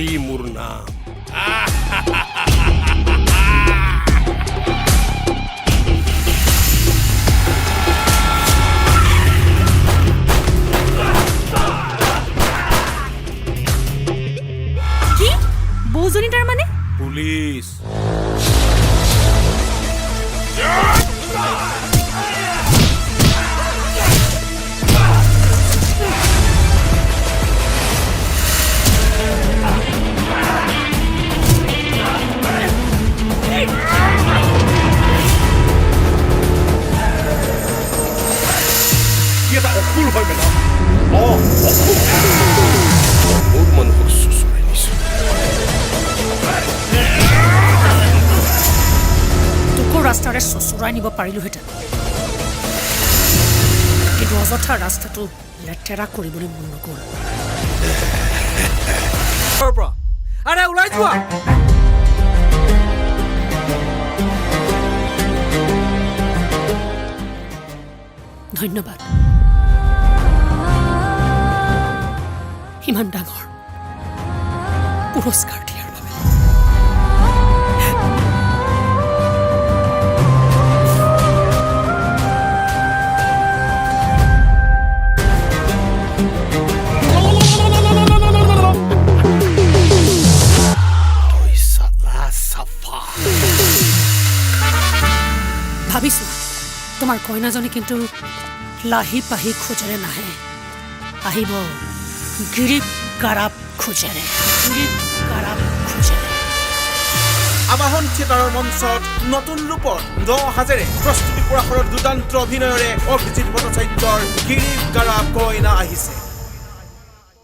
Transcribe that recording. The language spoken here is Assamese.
জয়তী মোৰ নাম কি বৌজনী তাৰ মানে পুলিচ অকুল হয় মেডাম বহুত মানুহক চুচুৰাই দিছো তোকো ৰাস্তাৰে চচুৰাই নিব পাৰিলোহেঁতেন কিন্তু অযথা ৰাস্তাটো লেতেৰা কৰিবলৈ মন নকৰো আৰে ওলাই যোৱা ধন্যবাদ ইমান ডাঙৰ পুৰস্কাৰ দিয়াৰ বাবে ভাবিছো তোমাৰ কইনাজনী কিন্তু লাহি পাহি খোজেৰে নাহে আহিব গিৰিপ গাৰাপ খোজেৰে আবাহন থিয়েটাৰৰ মঞ্চত নতুন ৰূপত সাজেৰে প্ৰস্তুতি পৰাশৰৰ দুৰ্দান্ত অভিনয়ৰে অভিজিত ভট্টাচাৰ্যৰ গিৰিপ গাৰাপ কইনা আহিছে